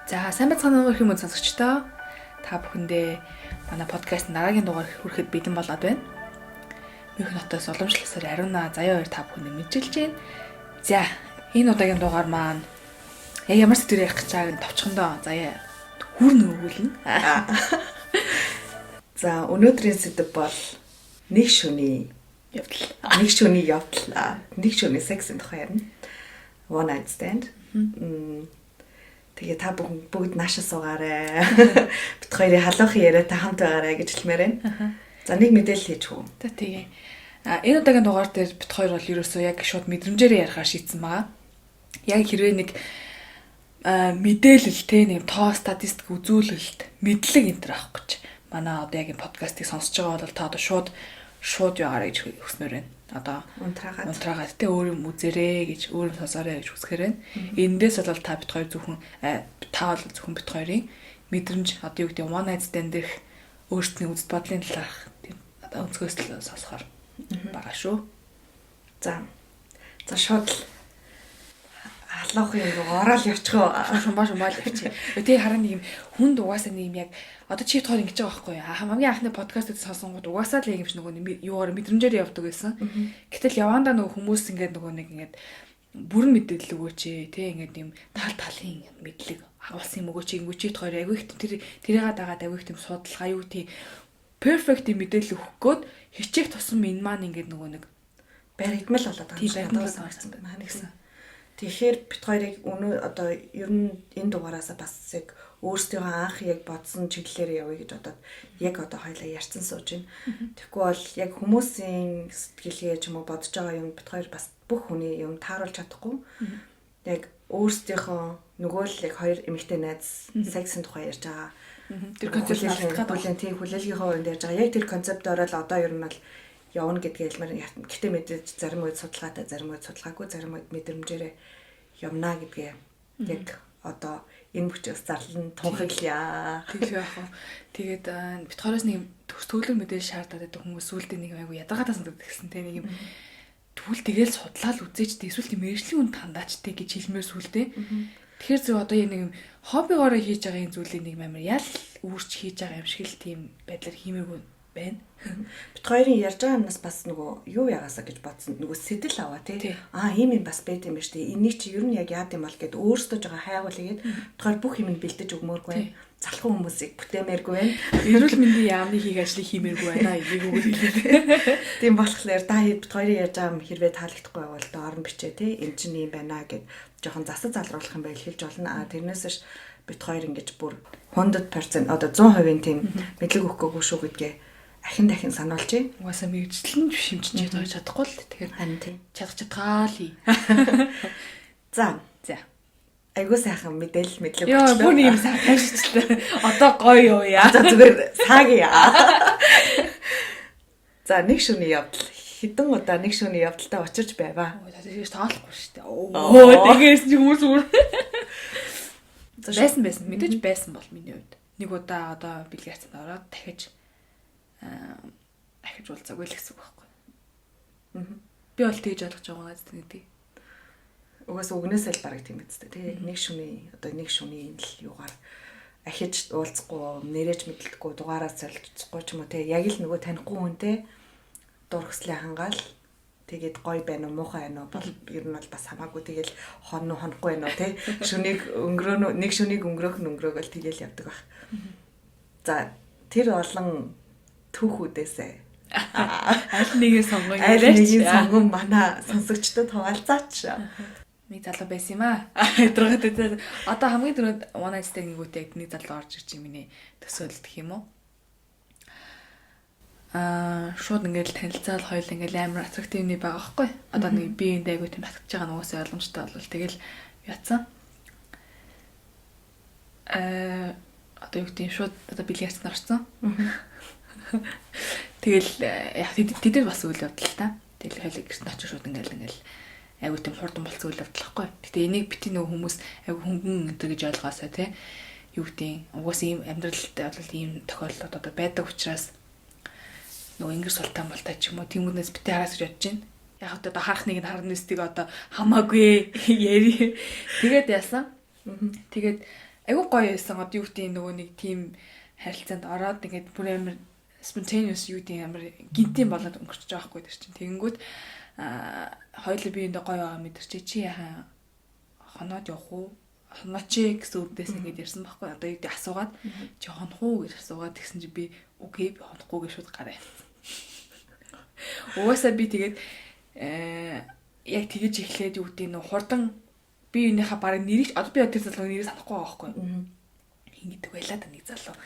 За сайн байцгаана уу хүмүүс сонсогчдоо. Та бүхэндээ манай подкаст дараагийн дугаар хүрэхэд бэлэн болоод байна. Мөнх нотоос уламжлалсаар Ариуна заяа 2 та бүхэнд мэдчилж байна. За энэ удаагийн дугаар маань яг ямар сэдвээр ярих гэж байгааг товчхондоо заяа хүрн өгүүлнэ. За өнөөдрийн сэдэв бол нэг шөнийн явдал. Нэг шөнийн явдал. Нэг шөнийн сексын тухай ярина. One night stand. Тэгээ та бүгд наашаа суугаарай. Бид хоёрын халуухын яриатай хамт байгаарай гэж хэлмээр байна. За нэг мэдээлэл хийж хөө. За тэгээ. Энэ удаагийн дугаар дээр бид хоёр бол ерөөсөө яг шууд мэдрэмжээр ярихаар шийдсэн байгаа. Яг хэрвээ нэг мэдээлэл те нэг тоо статистик үзүүлэлт мэдлэг энэ төр авах гэж манай одоо яг энэ подкастыг сонсож байгаа бол та одоо шууд яваарай гэж хүснээр байна. Одоо унтраагаад те өөр юм үзэрэй гэж өөр юм сонсоорой гэж хүсгээр байна. Эндээс бол та бид хоёр зөвхөн та бол зөвхөн бид хоёрын мэдрэмж одоо юу гэдэг one night stand дэх өөрсдийн үзэл бодлын талаарх тийм одоо өнцгөөс л сонсохоор байгаа шүү. За шууд халуухын руу ороод явчих уу. Шумбал явчих. Тэгээ харин нэг юм хүнд угаасаа нэг юм яг одоо чи тоор ингэж байгаа байхгүй юу? Хамгийн анхны подкастыг сонсонгууд угаасаа л юм шиг нөгөө юугаар мэдрэмжээр явдаг байсан. Гэтэл явандаа нөгөө хүмүүс ингээд нөгөө нэг ингээд бүрэн мэдээлэл өгөөч тий ингээд юм талын мэдлэг агуулсан юм өгөөч ингэв чи тоор айгүй их тэрийгээ дагаад айгүй их тийм судалгаа юу тий перфект мэдээлэл өгөх гээд хичээх тусам энэ маань ингээд нөгөө нэг баригдмал болоод байгаа юм шиг надад байна гэсэн. Тэгэхээр бит хоёрыг одоо ер нь энэ дугаараас бас яг өөрсдийнхөө анх яг бодсон чиглэлээр явъя гэж бодоод яг одоо хоёлаа ярьсан сууж байна. Тэгэхгүй бол яг хүмүүсийн сэтгэлгээ ч юм уу бодож байгаа юм бит хоёр бас бүх хүний юм тааруулж чадахгүй. Яг өөрсдийнхөө нөгөө л яг хоёр эмэгтэй найз сексын тухай ярьж байгаа. Тэр концепт тийм хүлээлгийнхөө үнд ярьж байгаа. Яг тэр концептоор л одоо ер нь бол явна гэдгийг хэлмээр гэтээ мэдээж зарим үед судалгаатай, зарим үед судалгаагүй, зарим үед мэдрэмжээрээ явна гэдгээ яг одоо энэ бүчээс зарлан тунхаглая. Тэгээ яах вэ? Тэгээд бид хоёроос нэг төгөлөр мэдээлэл шаардаад байдаг хүмүүс сүулдэ нэг айгу ядаргаатай санагддаг гэсэн тэ нэг юм тэгвэл тэгээл судлаад үзээч тэ эсвэл мэрэгжлийн үнд хандаачтэй гэж хэлмээр сүулдэ. Тэгэхээр зөв одоо яг нэг юм хоббигоороо хийж байгаа энэ зүйлийг нэг амар ял үүрч хийж байгаа юм шиг л тийм байдлаар хиймээргүй байна. Бид хоёрын ярьж байгаа юмнаас бас нөгөө юу ягаасаа гэж бодсон нөгөө сэтэл аваа тий. Ийм юм бас байт юм ба штэ. Энийг чи ер нь яг яад юм бол гэд өөрсдөө жоо хайгуулъя гэд бид хоёр бүх юм бэлдэж өгмөөргүй байна. Залхуу хүмүүсийг бүтээмээргүй байна. Эрүүл мэндийн яамны хийх ажлыг хиймээргүй байна. Энийг үгэлээ. Тийм болохоор та бид хоёрын ярьж байгаа юм хэрвээ таалагдахгүй байвал доор нь бичээ тий. Энд чинь юм байна гэд жоохон засаж залруулах юм байл хэлж болно. Тэрнээсээ бид хоёр ингэж бүр 100% одоо 100% тийм мэдлэг өгөхгүй шүү гэдгээ дахин сануулж байна. Угаасаа мэрэгчлэн шимжиж чадахгүй л тэгэхээр харин тийм чадгаалъя. За. Айгуу сайхан мэдээлэл мэдлэг өгч. Яа, бүр юм сайхан тавьчихлаа. Одоо гоё юу яа. За зүгээр саагия. За нэг шөнийн явдал. Хэдэн удаа нэг шөнийн явдалтай очирч байваа. Тэгээд таалахгүй шүү дээ. Тэгээс чи хүмүүс үр. Байсан. Мэдээж байсан бол миний хувьд. Нэг удаа одоо бэлгэрцэнд ороод дахиж уулзаагүй л гэсэн үг байхгүй. Би бол тэгж ойлгож байгаа юм гэдэг. Угаасаа үгнээсээ л бараг тийм үстэй тий. Нэг шөнийн л юугаар ахиж уулзахгүй, нэрэж мэдлэхгүй, дугаараа солилцохгүй ч юм уу тий. Яг л нөгөө танихгүй хүнтэй дургслаа хангаал тэгээд гоё байна уу, муухай байна уу бол ер нь бол бас хамаагүй тэгэл хонохгүй байна уу тий. Нэг шөнийг өнгөрөөгөл тэгэл явдаг байх. За тэр олон түүхүүдээсээ аль нэгийг сонгоё яриач. Аль нэгийг сонгон манай сонсогчдод хуваалцаач. Нэг залуу байсан юм аа. Өдрөгд одоо хамгийн түрүүнд one night stand гүтэй яг нэг залуу орж ирж юм миний төсөөлөлт гэх юм уу? Шууд ингээл танилцаал хоёул ингээл амар аттрактивны байгаа байхгүй. Одоо нэг биеиндээ айгуу тийм татгаж байгаа нугасаа ойлгомжтой бол тэгэл яатсан. Одоо юу гэдэг шууд одоо бэлгэрцэн орсон. Тэгэл яг тэд бас үйл явдал та. Тэгэл хоёул гэрт очиж шууд ингээл айгуу тийм хурдан болцсон үйл явдал байхгүй. Гэтэ энийг бити нөгөө хүмүүс айгуу хөнгөн энэ гэж ойлгоосаа тий. Юу гэдэг угаасаа ийм амьдралд бол ийм тохиолдол одоо байдаг учраас нөгөө ингэр султан болтой ч юм уу тиймүүднээс бити хараас гэж бодож байна. Яг одоо харах нэг нь харна нэстийг одоо хамаагүй яри. Тэгээд яасан. Тэгээд айгу гоё байсан. Одоо юу гэдэг нөгөө нэг team харилцаанд ороод ингээд бүр амар spontaneous юу гэдэг амар гинтийн болоод өнгөрч байгаа байхгүй тэр чинь. Тэгэнгүүт хоёул биендээ гоё байгаа мэдэрчээ чи яхаа хоноод явах уу? Хонооч гэсэн үгдээс ингээд ярьсан байхгүй. Одоо юу гэдэг асуугаад чи хонох уу гэж асуугаад тэгсэн чи би окей би хонохгүй гэж шууд гараа. Угаасаа би тэгээд яг тэгэж эхлээд юу гэдэг нөө хурдан би энийхээ бараг нэрийг одоо би тэр залуугийн нэрийг санахгүй байгаа байхгүй. Хин гэдэг байлаа да нэг залуу.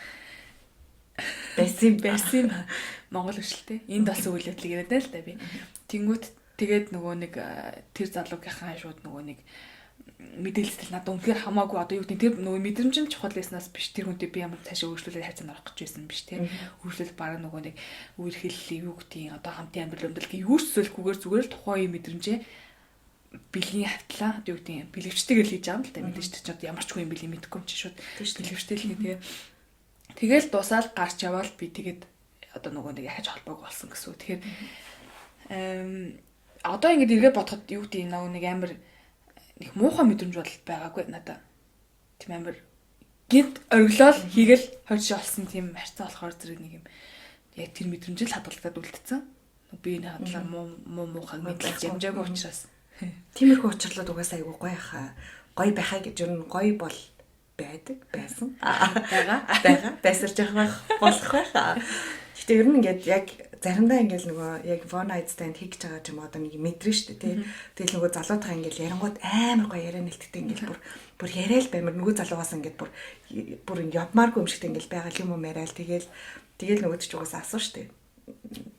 Байсан Монгол хөшлтэй. Энд болсон үйл явдлыг яриад л та би. Тэнгүүт тэгээд нөгөө нэг тэр залуугийнхаа шууд нөгөө нэг мэдээлэл надад үнэхээр хамаагүй одоо юу гэдэг тэр нөгөө мэдрэмж нь чухал байснаас биш тэр хүнтэй би ямар цаашаа өөрчлөлөөр хайцаанд орох гэж байсан биш тийм өөрчлөлт бараг нөгөө нэг үерхэллээ юу гэдэг одоо хамтын амьдрал өмдөлгөө юу ч зөвлөхгүйгээр зүгээр л тухайн үе мэдрэмжээ бэлгийн хавтлаа юу гэдэг бэлгэвчтэйгээр л хийж байгаа юм л та мэдээж ч одоо ямар ч хүн бэлэг мэдэхгүй юм чи шууд бэлгэвчтэй л тэгээ тэгэл дуусаад гарч яваал би тэгээд одоо нөгөө нэг яхаж холбоог болсон гэсэн. Тэгэхээр одоо ингэж эргээд бодоход юу гэдэг нөгөө нэг амар их муухай мэдрэмж бол байгаагүй надад. Тийм амар гинт ориглол хийгээл хойш олсон тийм харьцаа болохоор зэрэг нэг юм яг тэр мэдрэмжэл хадгалагдаад үлдсэн. Би энэ хадлаа муухайг мэдлж ямжаагүй учраас. Тиймэрхүү учрлууд угаасаа айгүй гоё хаа. Гоё байхаа гэж юу н гоё бол байдаг байсан. Байгаа. Байсарч явах болох байхаа. Гэтэ ер нь ингээд яг заримдаа ингээл нөгөө яг one night stand хийж байгаа ч юм одоо нэг мэдрэн штэ тий. Тэгэл нөгөө залуутайгаа ингээл ярангууд амар гоё яриа нэлттэй ингээл бүр яриа л баймар нөгөө залуугаас ингээд бүр явмааргүй юм шигтэй ингээл байгаа юм уу яриа л тэгэл нөгөө ч угаасаа асуу штэ.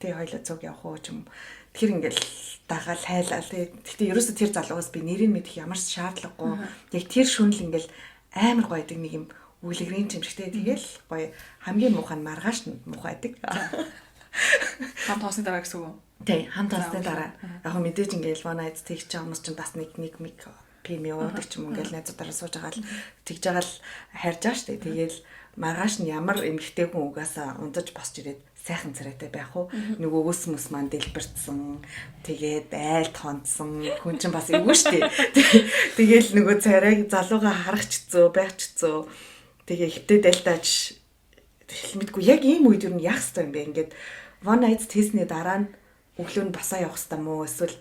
Тий хоёлоо цуг явах уу ч юм. Тэр ингээл дагаал хайлаа тий. Гэтэ ерөөсө тэр залуугаас би нэрийг мэдэх ямар ч шаардлагагүй. Яг тэр шүнл ингээл амар гоё гэдэг нэг юм үлгэрийн юм шигтэй тэгэл гоё хамгийн муухай нь маргааш нь муухай байдаг. Хамт хоосны дараа гэсэн үг. Тий, хамт хоосны дараа. Яг мэдээж ингээл one night тэгж байгаа хүмүүс чинь бас нэг пим яваадаг ч юм ингээл найзуудаараа сууж байгаа л тэгж байгаа л харж байгаа штэ. Тэгээл маргааш нь ямар эмгхтэй хүн угаасаа унтаж босч ирээд сайхан царайтай байх уу? Нөгөө өөс мөс маань дэлбэрсэн. Тэгээд айлт хонцсон. Хүн чинь бас эвгүй штэ. Тэгээл нөгөө царайг залууга харахчцөө, байхчцөө. Тэгээ хитэ дальтаач мэдгүй яг ийм үед юу яах ёстой юм бэ? Ингээд one night хийсний дараа нь өглөө нь басаа явах ёстой мó эсвэл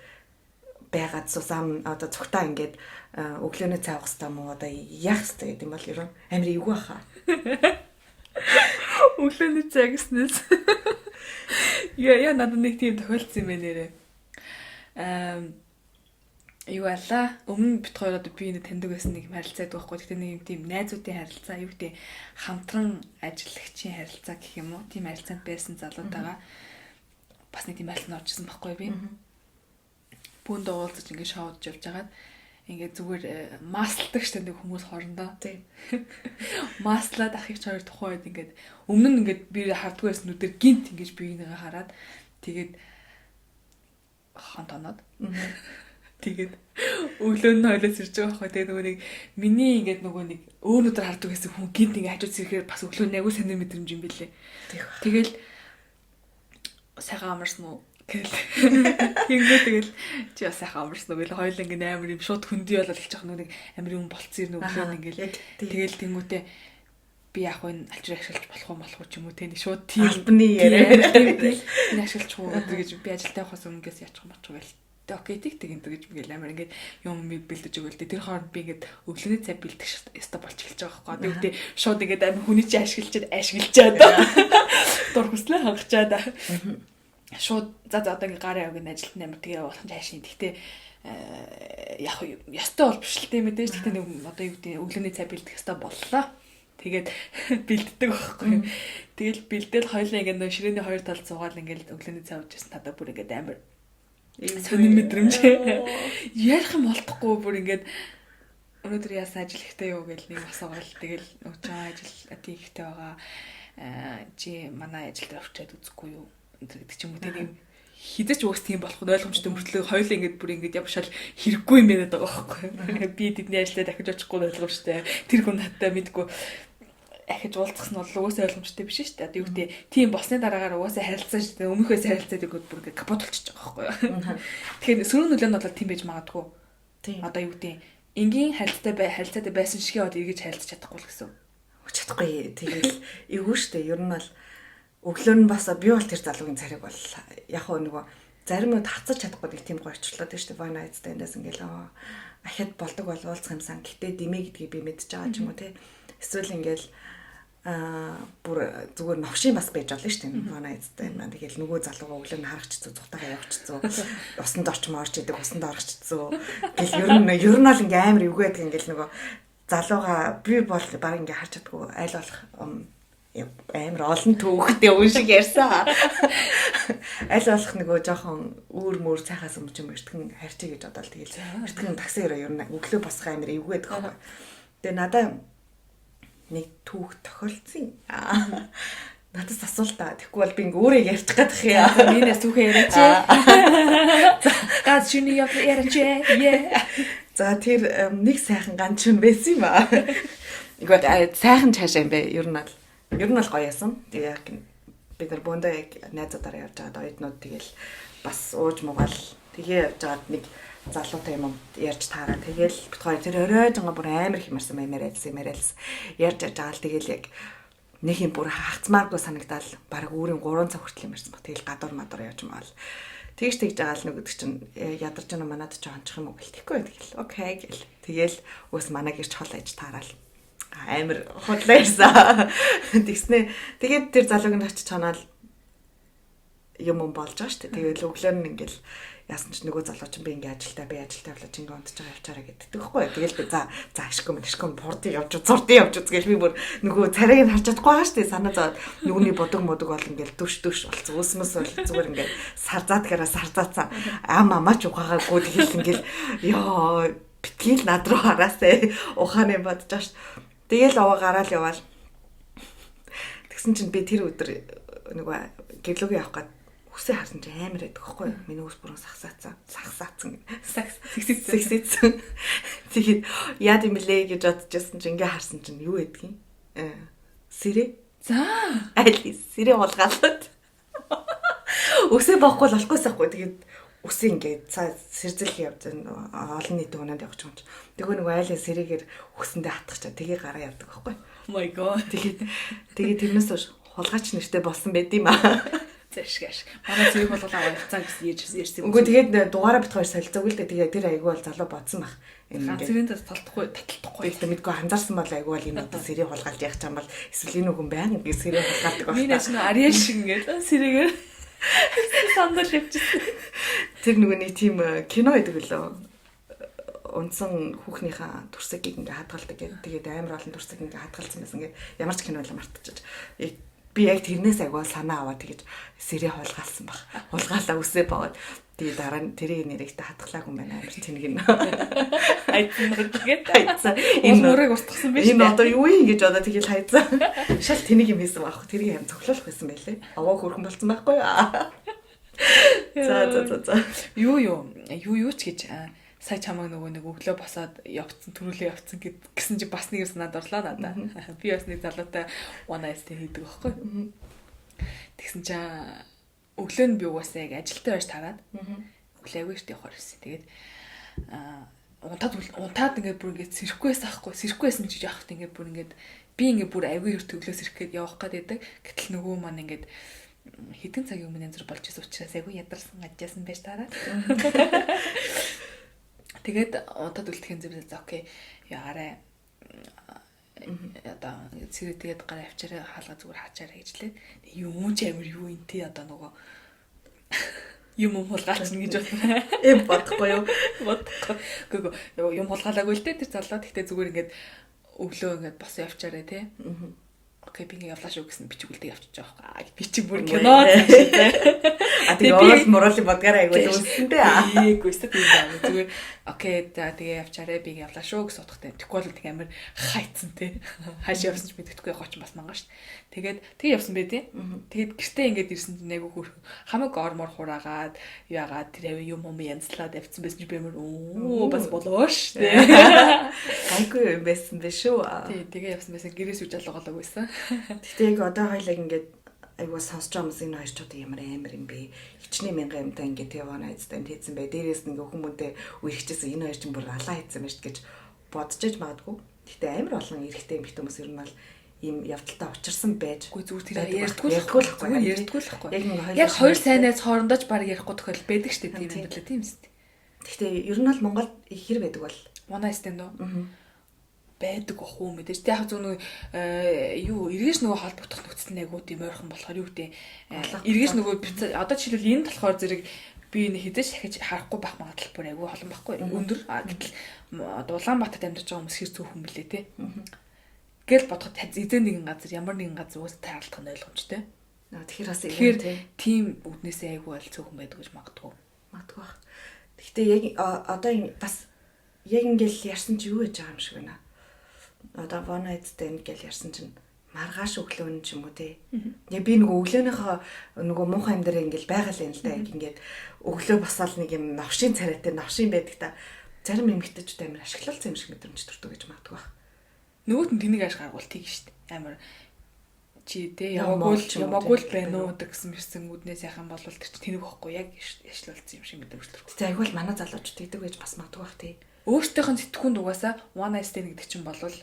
байгаад сусам одоо цогтаа ингээд өглөөний цай авах ёстой мó одоо яах ёстой гэдэг юм бол ер нь амар эвгүй баха. Өглөөний цай гэснээс яа надад нэг тийм тохиолдсон юм байна нэрээ. Юу алла өмнө бит хоёр одоо би энэ таньдаг байсан нэг харилцаад байхгүй. Тэгтээ нэг юм тийм найзуудын харилцаа юу гэдэг хамтран ажиллагчийн харилцаа гэх юм уу? Тийм харилцаанд байсан залуутайгаа бас нэг тийм айлтны орчихсон байхгүй би. Бүнд уулзаж ингээд шоудж явж хагаад ингээд зүгээр маслдаг штэ нэг хүмүүс хоорондоо. Тий. Маслаад ахыг ч хоёр тухайд ингээд өмнө нь ингээд би хардггүй байсан нүдээр гинт ингэж биенийгээ хараад тэгээд хантанаад. Тэгээд өглөө нь хойлоос ирж байгаа байхгүй. Тэгээд нөгөө нэг миний ингээд нөгөө нэг өөрөөр хардаг гэсэн хүн гинт ингээд хажууд сэрхээр бас өглөө нь аягүй сонир мэдрэмж юм билээ. Тэгэл сайхан амарсан уу гэл. Тэгэл чи бас сайхан амарсан уу гэл хоёул ингээд амар юм шууд хөндөй болол хэлчих нэг амар юм болцсон юм өглөө нь ингээд. Тэгэл тэнгүүтээ би яг энэ алчраа ашиглаж болох ч юм уу те нэг шууд тийм албаны яриа. Энэ ашиглаж байгаа гэж би ажилтаа явахаас өмнөөс яачих юм болчих гээл. Окей тэг энэ гэж мгил амар ингээд юм бэлдэж өгөөл тэ тэр хооронд би ингээд өглөөний цай бэлдэх ёстой болж эхэлж байгаа байхгүй. Би үгүй шууд ингээд амар хүний чи ашиглчаад дур хүслээ хангачаад шууд за одоо ингээд гарын авгийн ажилтны амар тэгээ болох нь хайшин. Гэхдээ яг ёстой бол биш л тэ мэдээж. Гэхдээ нэг одоо юу гэдэг өглөөний цай бэлдэх ёстой боллоо. Тэгээд бэлддэг байхгүй. Тэгэл бэлдээл хоёлаа ингээд нөө ширээний хоёр талд суугаад ингээд өглөөний цай ууж ирсэн надад бүр ингээд амар сонир мэдрэмж ярих юм болтохгүй бүр ингээд өнөөдөр яасан ажил ихтэй юу гэж нэг асуугаал тэгэл нөгөө ажил тийм ихтэй байгаа чи манай ажил дээр очиад үзэхгүй юу гэдэг ч юм уу тийм хизэж уус тийм болох нь ойлгомжтой мөртлөө хоёулаа ингээд бүр ингээд явшаал хэрэггүй юм байна байгаа байхгүй би тэдний ажлаа дахиж очихгүй ойлгомжтой тэр хүн надтай мэдгүй ахиж уулзах нь бол угаасаа ойлгомжтой биш шүү дээ. Одоо юу гэдэг тийм босны дараагаар угаасаа харилцаа шүү дээ. Өмнөхөөс харилцаад өгөөд бүр ингээд капот болчихж байгаа байхгүй юу. Тэгэхээр сөрөг нөлөө нь бол тийм байж магадгүй. Одоо юу гэдэг энгийн харилцаатай байсан шигээ одоо эргэж харилцаж чадахгүй л гэсэн. Чадахгүй. Тэгэл эвгүй штэ. Ер нь бол өглөө нь бас би бол тэр залуугийн цариг бол яг нөгөө зарим нь хацаж чадахгүй нэг тийм гоёчлоод байна штэ. One night stand-аас ингээл ахад болдог бол уулзах юмсан. Гэтэ димээ гэдгийг би мэдчихэж байгаа ч юм уу те. Эсвэл ингээл бүр зүгээр новшин бас байж болно шүү дээ. One night stand маань тэгэл нөгөө залуугаа өглөө нь харагчцуу цухтагаа явчихцуу. Усанд орч идэг, усанд орчихцуу. Гэл ер нь бол ингээм амар эвгээд ингээл нөгөө залуугаа би бол баг ингээ харж чаддгүй айл болох амар олон түүхтэй үн шиг ярьсан. Айл болох нөгөө жоохон үүр мөр цайхаас өмч юм эртгэн харьцаа гэж бодоод тэгэл эртгэн такси өрөө ер нь өглөө босох амар эвгээд байгаа. Тэгээ надаа нэг түүх тохиолдсон. Надаас асуул та. Тэгэхгүй бол би ингээ өөрөө ярьчих гадах юм. Минээс түүхээ яриач. Газ шүний яриач. За тэр нэг сайхан ганц шүн байсан юм аа. Игөө сайхан цаашаа юм бэ. Ер нь бол гоё ясан. Тэгээ яг бид нар бөөндөө яг найзуудаараа явж байгаад оюутнууд тэгэл бас ууж муугаал тэгээ явж байгаад нэг залуутай юм ярьж таараа тэгэл бит хоёр тэр оройжонго бүр амар хэмэрсэн мэрэлс ярьж байгаа л тэгэл яг нэг юм бүр хагцмааргүй санагдал баг өөрийн 3 цаг хүртэл юмэрсэн баг тэгэл гадуур мадуур явж маал тэгж байгаа л нэг гэдэг чинь ядарч байгаа манад ч ончих юм уу гэл тэгэхгүй тэгэл окей гэл тэгэл өөс манаг ирч хол аж таараал амар худлаа ирсэн тэгснэ тэгээд тэр залууг нь очиж чанаал юм болж байгаа шүү дээ тэгэл өглөө нь ингээл яасан ч нөгөө залуу чинь би ингээ ажилтаа явлаа чингээ унтж байгаа явчаараа гэдэг тэгэхгүй. Тэгэл би за ашгүй пордыг явж зурдын явж үзгээл би бүр нөгөө царайг нь харж чадахгүй байгаа шүү дээ. Санаа зовоод нөгөөний бодог бол ингээл дүш болцсон. Үсмэс бол зүгээр ингээл сарзаацсан. Амаач ухаагаагүй тэгэл ингээл ёо битгийл над руу хараасаа ухааны бодож байгаа шүү. Тэгэл овоо гараал яваал. Тэгсэн чинь би тэр өдөр нөгөө гэрлөгийн явах гээд үсээ харсан чи амар байдаг байхгүй юу? Миний үс бүрэн сагсаацсан. Сэгсэцсэн. Тэгээд яад юм блэ гэж бодчихсон чи ингээ харсан чинь юу байдгийг? Сэрэ. За. Айли сэрэ болгоолоод. Үсээ боохгүй л болохгүйсахгүй. Тэгээд үсээ ингээ сэрзэл явж олон нийтийн унаад явж байгаа юм чи. Тэгвэл нөгөө айлын сэрэгээр үсэндээ хатгачаа тэгээ гараа явдаг байхгүй юу? Oh my god. Тэгээд тэрнээс хойш хулгайч нэртэй болсон байд юм аа. Зашгаш. Манай зэрэг болгоо аваалцсан гэсэн ярьсан. Үгүй тэгээд дугаараа бит хоёр солилцоогүй л дээ. Тэгээд тэр айгүй бол залуу бодсон баг. Ганцгийн таталтахгүй. Тэгтээ мэдгүй анзаарсан бол айгүй бол энэ одоо сэрийг хулгайлж явах юм бол эсвэл энэ хүн байнга ингэ сэрийг хулгайлдаг байна. Минийс нөө ариаш шиг ингээд сэрэгээр сандал явчихсан. Тэр нөгөө нэг тийм кино гэдэг лөө. Унсан хүүхнийхээ төрсөгийг ингээ хадгалдаг гэдэг. Тэгээд амар олон төрсөг ингээ хадгалсан байсан. Ингээ ямар ч кино л мартчихаж. Би яг тэрнээс агуу санаа аваад тэгэж сэрээ хулгаалсан баг. Хулгаалаа үсээ боод тэгээ дараа нь тэрийг нэрэгтэй хатглаагүй юм байна амар тэнэг нэ. Хайцсан. Энэ мөрөг устгасан биш үү? Энэ одоо юу юм гэж одоо тэгэл хайцсан. Шал тэнэг юм хийсэн байхгүй. Тэрийг юм цоглуулах байсан байлээ. Аваа хөрхөн болсон байхгүй юу? За. Юу ч гэж сая чамаг нэг өглөө босоод явцсан төрүүлээ явцсан гэсэн чи бас нэг юм санаад орлоо надаа. Би бас нэг залуутай one night stand хийдэг байхгүй. Тэгсэн чи өглөө нь би угаасаа яг ажилтаа байж тараад өглөө аягүй штэ явахаар ирсэн. Тэгээд унтаад ингээд бүр ингээд сэрхгүйсэн аахгүй. Сэрхгүйсэн чи яах вэ ингээд бүр ингээд би ингээд бүр аягүй өрт өглөө сэрх гээд явах гээд байдаг. Гэтэл нөгөө маань ингээд хэдэн цагийн өмнө янзур болж исэн учраас аягүй ядарсан ажижсэн байж тараад. Тэгээд удаад үлдэхин зөвлөж за окей. Яарэ. Одоо цэрэг тэгээд гараа авчаараа хаалга зүгээр хаачаараа гэжлээ. Юм ч амир юу юм те одоо нөгөө юм хулгаалчихна гэж бодлоо. Бодохгүй юу? Бодохгүй. Гэхдээ юм хулгаалаагүй л те тэр залуу. Гэхдээ зүгээр ингээд өглөө ингээд босоо явчаараа те. Окей би ингээ явлаа шүү гэсэн би ч үлдээ явчихж байгаа байхгүй. Би чи бүр кино цааш те. Тэгээд моролын бодгаараа айгуул үүссэн дээ. Гүйстэй тийм байна. Зүгээр окей за тэгээ явчаарай би ингээ явлаа шүү гэсэн утгатай. Тэгэхгүй бол тэг амир хайцсан те. Хааш явсан ч мэддэхгүй гоч бас мангаа шүү. Тэгээд явсан бэ тий. Тэгээд гэртээ ингээд ирсэн чинь айгу хөрх хамаг ормор хураагаад яагаад тэр юм янзлаад авцсан байсан чи би амир бас болоо шүү те. Айгүй юм байсан бэ шүү. Тий тэгээ явсан байсан гэрээс үж алгаалаг байсан. Гэтэ яг одоо хоёлаа ингээд айгуу сонсч байгаа юм энэ хоёр ч одоо ямар амар юм бэ? Хичнээн мянган юмтай ингээд one night stand хийсэн бай. Дээрээс нэг хүмүүнтэй үерхчихсэн энэ хоёр ч бүр алаа хийсэн байж гэж бодож иж магадгүй. Гэтэ амар олон эрэгтэй эмэгтэй хүмүүс ер нь бол ийм явдалтай учирсан байж. Үгүй зүгээр тэр ярьдгүй л байхгүй. Яг хоёр сайнаас хоорондоо ч баг ярихгүй тохиол байдаг шүү дээ тийм юм билээ тийм үст. Гэхдээ ер нь бол Монголд их хэр байдаг бол one night stand уу? Байдаг ах уу мэдээж. Тэг яг зөв нэг эргэж нөгөө холбогдох нөхцөл нэг үү тийм ойрхон болохоор юу гэдэг эргэж нөгөө одоо жишээлбэл энд болохоор зэрэг би нэг хэдэж дахиж харахгүй байх магадлал бүр айгүй олон байхгүй өндөр. Гэтэл Улаанбаатарт амьдарч байгаа хүмүүс хэр цөөхөн билээ те. Гэл бодоход эзэн нэгэн газар ямар нэгэн газар уус таарлах нь ойлгомжтой. Тэгэхээр бас тийм үднээсээ айгүй бол цөөхөн байдаг гэж магадгүй. Магадгүй бах. Гэхдээ яг одоо бас яг ингээл ярьсан чи юу гэж байгаа юм шиг байна. Одоо one night stand гэж ярьсан чинь маргааш өглөө ч юм уу те. Яг би нөгөө өглөөнийхөө нөгөө муухай юм дээр ингээл байгаль юм л да. Яг ингээд өглөө басаал нэг юм новшийн царайтай новшийн байдаг та. Зарим эмэгтэйчүүд амар ашиглалцсан юм шиг мэдрэмж төрдөг гэж магадгүй бах. Нөгөөт нь тэнийг аш гаргуул тийг штт. Амар чи те ямаагүй л байна уу гэсэн мэрсэн сайхан болвол тэр чинь тэнэг байхгүй яг яшлуулсан юм шиг мэдрэмж төрдөг. Тэгээ айгүй л манай залуучууд гэдэг байж бас магадгүй бах те. Өөртөөхөн сэтгүүнд угаасаа one night stand гэдэг чинь болвол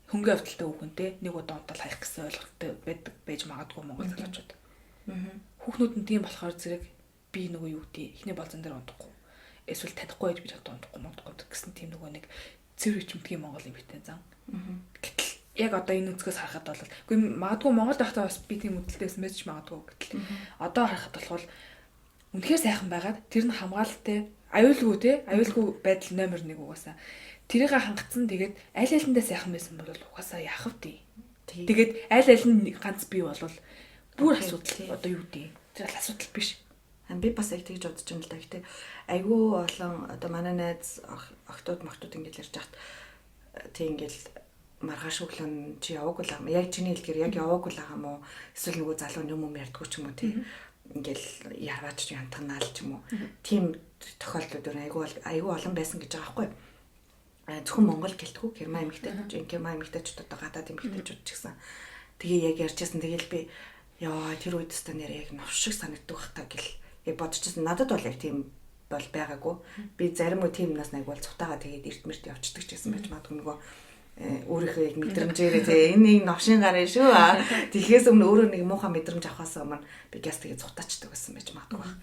хөнгөн явдалтай хүүхэнтэй нэг удаа унтал хаях гэсэн ойлголттой байдаг байж магадгүй монгол залуучууд. Хүүхнүүд нь тийм болохоор зэрэг би нөгөө юу гэдэг ихний болзон дээр унтахгүй. Эсвэл танихгүй байж би чадсан унтахгүй гэсэн тийм нөгөө нэг цэвэр чимтгийн монгол юм битэн зан. Гэтэл яг одоо энэ үзгээс харахад бол үгүй магадгүй Монгол байхдаа бас би тийм үдэлтэйсэн байж магадгүй гэтэл одоо харахад болохоор үнэхээр сайхан байгаад тэр нь хамгаалалтай аюулгүй байдал номер 1 угаасаа тэрийг хангацсан тэгээд аль алиндаа сайхан байсан бол угаасаа яах вэ? Тэгээд аль нь ганц бий болвол бүр асуудал одоо юу дээ? Тэр асуудал биш. Би бас яг тэгж бодож юм л да. Гэтэ айгүй олон одоо манай найз охтууд ингэж ярьж хахад тийм ингээл маргааш өглөө чи яваагүй л аа. Яг чиний хэлдгээр яг яваагүй л аа мó эсвэл нөгөө залуу юм ярьдгүй ч юм уу тийм ингээл ярваач янтганаал ч юм уу. Тийм тохиолдлууд айгүй олон байсан гэж байгаа байхгүй. Зөвхөн Монгол гэлтгүй Герман эмэгтэйчүүд одоо гадаад эмэгтэйчүүд ч гэсэн тэгээ яг ярьжсэн тэгэл би яа тэр үед өстө нэр яг нов шиг санагддаг бах та гэл яг бодчихсон. Надад бол яг тийм бол байгаагүй. Би зарим үе тийм нас найг бол цутаага тэгээд эртмэрт явцдаг ч гэсэн байж магадгүй нөгөө өөрийнхөө яг мэдрэмжээрээ тэгээ энэ нэг новшин гараа шүү. Тэгэхээс өмнө өөрөө нэг муухай мэдрэмж авахаас өмнө би газ тэгээ цутаачдаг байсан байж магадгүй бах.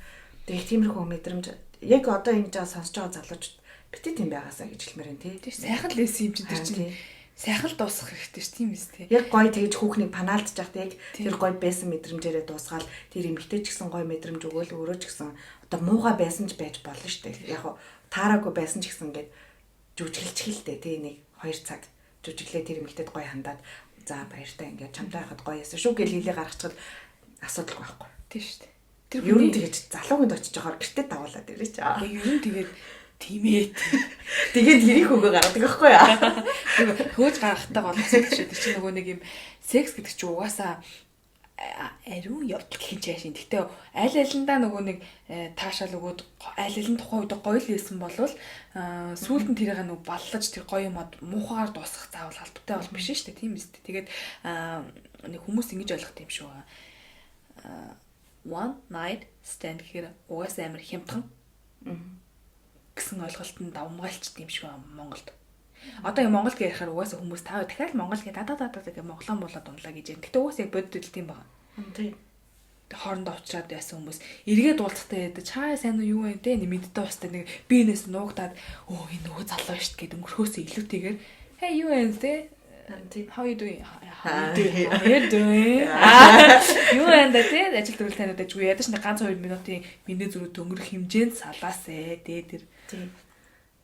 Тэгээ тиймэрхүү мэдрэмж яг одоо энэ жаа сонсож байгаа залуучууд битээ тийм байгаасаа гэж хэлмээр энэ тий. Сайхан л байсан юм чи тэр чинь сайхан л дуусгах хэрэгтэй ш тийм биз тий. Яг гоё тэгж хүүхнийг панаалдж яхад яг тэр гоё байсан мэдрэмжээрээ дуусгаал тэр эмэгтэй ч гэсэн гоё мэдрэмж өгөөл өөрөө ч гэсэн одоо муухай байсан ч байж болно ш тий. Яг таараагүй байсан ч гэсэн ингээд жүжиглэж хэлтэй тий нэг 2 цаг жүжиглээ тэр эмэгтэйд гоё хандаад за баяртай ингээд чамтай байхад гоё яасан шүү гэл хэлээ гаргачихад асуудалгүй байхгүй. Тий ш. Тэр ер нь тэгэж залуугинд очиж байгаа гэртээ дагуулад ирээ ч. Ер нь тэгээд тиймээ. Тэгээд тэрийг хөгөө гаргадаг байхгүй яа. Хөөж гаргахтаа болчихсон шүү. Тэр чинь нөгөө нэг юм секс гэдэг чинь угаасаа ариун явдал гэх юм чаашин. Гэтэ аль алиндаа нөгөө нэг таашаал өгөөд аль алин тухайн үед гоё л байсан болвол сүүлд нь тэрийг нөгөө баллаж тэр гоё юм муухайгаар дуусгах заавал албатай бол биш шүү дээ. Тийм биз дээ. Тэгээд нэг хүмүүс ингэж ойлгох юм шүү. One night stand гэхээр угаасаа амар хямдхан гэсэн ойлголтод давмгайлчт юм шиг Монголд. Одоо яг Монгол гэж ярихаар угаасаа хүмүүс таа дахиад Монгол гэж дадаа гэх монголон болоод унлаа гэж юм. Гэтэ угаасаа яг бодит тийм байна. Тийм. Хоорондоо уучраад байсан хүмүүс эргээд уулзахтаа ядаж чаа сайн уу юу вэ те мэддээ устаа нэг биенээс нуугдаад өө энэ нөгөө залуу шүү дээ өнгөрхөөсөө илүүтэйгээр hey юу вэ те how you doing юу энэ те ажил төрөл таниуд ажгүй ядаж нэг ганц 2 минутын миний зүрх өнгөрөх хэмжээнд салаасэ те тэр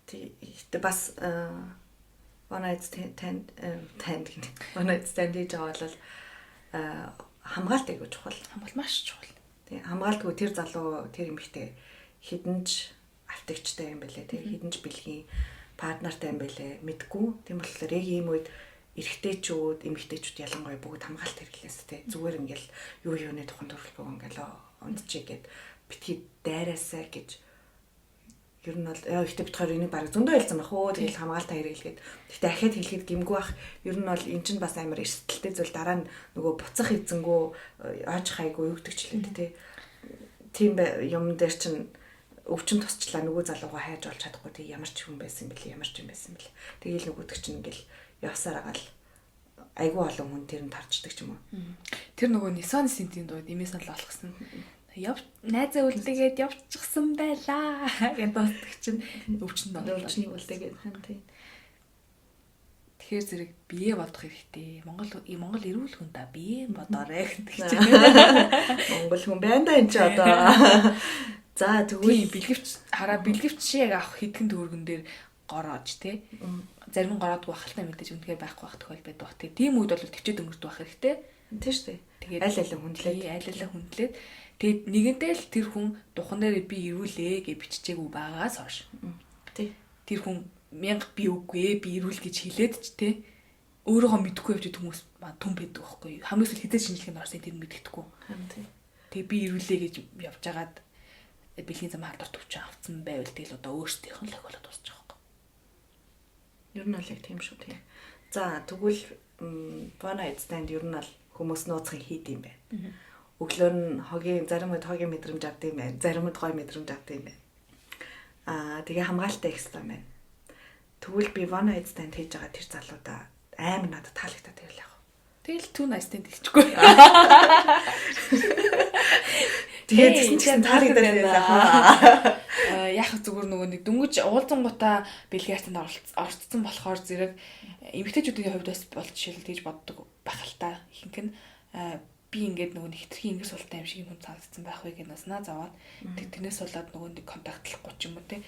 тий бас one night stand гэж бол хамгаалт айгуу чухал. Хамгаалт маш чухал. Тий хамгаалтгүй тэр залуу тэр эмэгтэй хідэнч автэгчтэй юм бэлээ тий хідэнч бэлгийн партнертай юм бэлээ мэдгүй. Тийм болохоор яг ийм үед эрэгтэйчүүд эмэгтэйчүүд ялангуяа бүгд хамгаалт хэрэглээс тий зүгээр ингээл юу юуны тухайн төрөлхөө ингээл ондчиг гэд битгий дайраасаа гэж ер нь бол ихтэй битгаар энийг баг зөндөө хэлсэн байх уу тэгэл хамгаалтаа хэрэглэгээд гэхдээ ахиад хэлэхэд гимгүй бах ер нь бол эн чинь бас амар эрсдэлтэй зүйл дараа нь нөгөө буцах эзэнгүү ойж хайгуу юу гэдэг ч лээ тийм юм дээр чинь өвчин тусчлаа нөгөө залуугаа хайж олж чадахгүй тэг ямар ч хүн байсан бэлээ ямар ч юм байсан бэлээ. Тэгээл нөгөөдөг чинь ингээл явсаар агаал айгүй олон хүн тэр нь тарчдаг ч юм уу. Тэр нөгөө Nissan Sense-ийн дууд имээс нь л олгосон. Найзаа үлдээгээд явчихсан байлаа гэдэг дуустдаг чинь өвчнөд өвчнийг үлдээгээд хан тийм. Тэгэхээр зэрэг бие бодох хэрэгтэй. Монгол эрүүл хүн та бие бодоорой гэдэг чинь. Монгол хүн байна да энэ ч одоо. За тэгвэл бэлгэвч яг авах хэдхэн төгрөгөн дээр гороож тий. Зарим нь гороодог бахалтай мэдээж үнэхээр байхгүй байх тохиол байдаг. Тийм үед бол төвчээд өнгөрдөг байх хэрэгтэй. Тийм шүү дээ. Тэгээд аль аль хүндлээд тэгээд нэгэнтэй л тэр хүн духан дээр би ирүүлээ гэж биччихээгүй байгаас хойш. Тий. Тэр хүн 1000 би үгүй би ирүүл гэж хэлээд ч тий. Өөрөөгөө мэдэхгүй явж хүмүүс түн байдаг байхгүй. Хамгийн сүүл хэдэн шинжилгээнд орсон тэр мэддэхгүй. Тий. Тэгээ би ирүүлээ гэж явж агаад бэлгийн зам халдвар төвчөн авцсан байвал тэгэл одоо өөрсдийнх нь л болоод дуусчих واخгүй. Ер нь бол яг тийм шүү тийм. За тэгвэл one night stand ер нь л хүмүүс нууцхан хийд юм байна. Өглөө нь зарим үед хогийн мэдрэмж авд юм байна. Зарим үед гой мэдрэмж авд юм байна. Тэгээ хамгаалалтай их юм байна. Тэгвэл би one night stand хийж байгаа тэр залуудаа амар надад таалагдаад байл яг. Тэгэл two night stand хийчихгүй. Тэгээд тэгсэн чинь таалагдаад байна. Яг зүгээр нөгөө нэг дөнгөж уулзангуудаа бэлгээртэнд орцсон болохоор зэрэг эмэгтэйчүүдийн хувьд бол жишээл тэгж боддог байх л та. Ихэнх нь би ингээд нөгөө хитрхи ингэс суултаа юм шиг юм цаагдсан байх вэ гэнэ наснаа заваад тэрнээс болоод нөгөө нэг контактлахгүй ч юм уу те.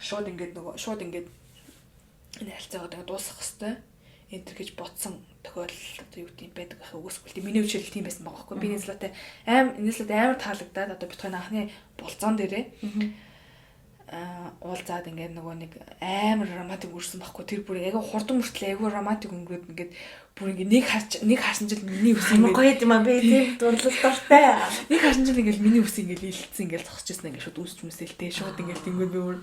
Шууд ингээд энэ харилцаагаа дуусгах хэвээр энэ гэж бодсон тохиолдол одоо юу гэдэг юм байдаг ах үгүйсгүй тийм миний үчирэл тийм байсан байгаа байхгүй би энэ слот амар таалагдаад одоо битгой анхны болцоон дээрээ уулзаад ингээд нөгөө нэг амар романтик үрсэн байхгүй тэр бүр яг хурдан мөртлөө айгүй романтик өнгөрөөд ингээд бүр ингээд нэг харсан жил миний үс ингээд гоё юм аа би тийм дурлал дуртай нэг харсан жил ингээд миний үс ингээд илэлцсэн ингээд зогсчихсан ингээд шууд үсч мүсэлтэй шууд ингээд тэнгүүд би бүр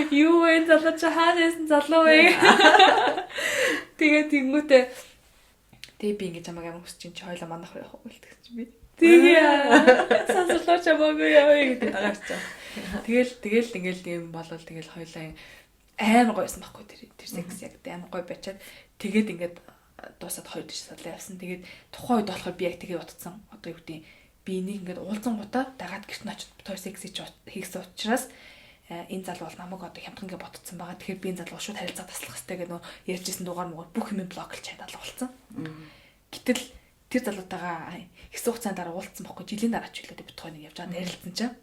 юу вэ залуу чи хаанаас залуу вэ тэгээ тэнгүүтээ би ингээд чамаг амар хүсэж чинь чи хойлоо манах байх уу гэлдэг чи би тэгээ сансарлаа чамаагүй яа гэдэг дагаачаа тэгэл ингээл юм болол тэгэл хойлоо амар гойсон байхгүй тэр секс яг амар гой бачаад тэгээд ингээд дуусаад хоёр дэш салаа явсан тэгээд тухайн үед болохоор би яг тэгээ бодсон одоо юу гэдэг би энийг ингээд уулзсан гутаа дагаад гэрт нь очиж битүүр секс хийсэн учраас энэ залуу бол намайг одоо хямдхан гэж бодсон байгаа. Тэгэхээр би энэ залуу шууд харилцаа таслах хэрэгтэй гэдэг нөө ярьжсэн дугаар муугаар бүх юм блоклж чадал болсон. Гэтэл тэр залуутайгаа хэсэг хугацаанд дараа уулзсан байхгүй жилийн дараа ч үлээд битгой нэг явж байгаа ярилцсан чинь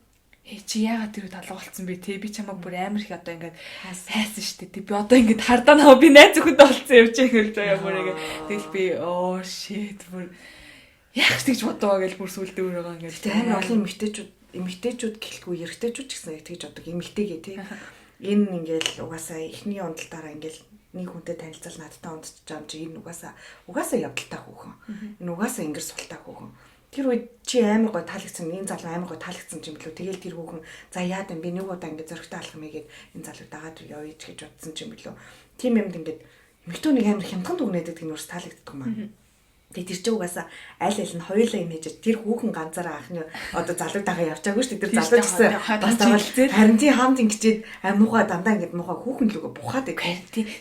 чи яагаад тэр талга болцсон бэ те би чамайг бүр амар их одоо ингээд хайсан штэ те би одоо ингээд хардаа наа би найз зөвхөнд болцсон явж байгаа гэж байгаа бүр ингээд тэгэл би shit бүр яах гэж бодоо гэж бүр сүулдэ өөрөө ингээд амар олон эмэгтэйчүүд гэлгүй эрэгтэйчүүд ч гэсэн яг тэгж бодог эмэгтэйгээ тий энэ ингээл угаасаа эхний унталтаараа ингээл нэг хүнтэй танилцал надтай унтчих жам чи энэ угаасаа явдалтай хүүхэн энэ угаасаа ингэр султай хүүхэн тэр үед чи амар гой таалагдсан энэ залуу амар гой таалагдсан юм билүү тэгэл тэр хүүхэн за яад юм би нэг удаа ингээд зөрөгтэй алах мэй гээд энэ залуу дагаад явъя ч гэж бодсон юм билүү тийм юмд ингээд эмэгтэйнийг амар хямдхан дүгнээдэг тийм нүрс таалагддаг юм аа. Тэгээ тэр чинь угаасаа аль нь хоёулаа юм хийж тэр хүүхэн ганцаараа анхны одоо залуудаагаа явчаагүй шүү дээ. Тэр залуу гэсэн бас тавал харин тий хамт ингэчээд муухай дандаа ингэ муухай хүүхэн лүгөө бухаад байг.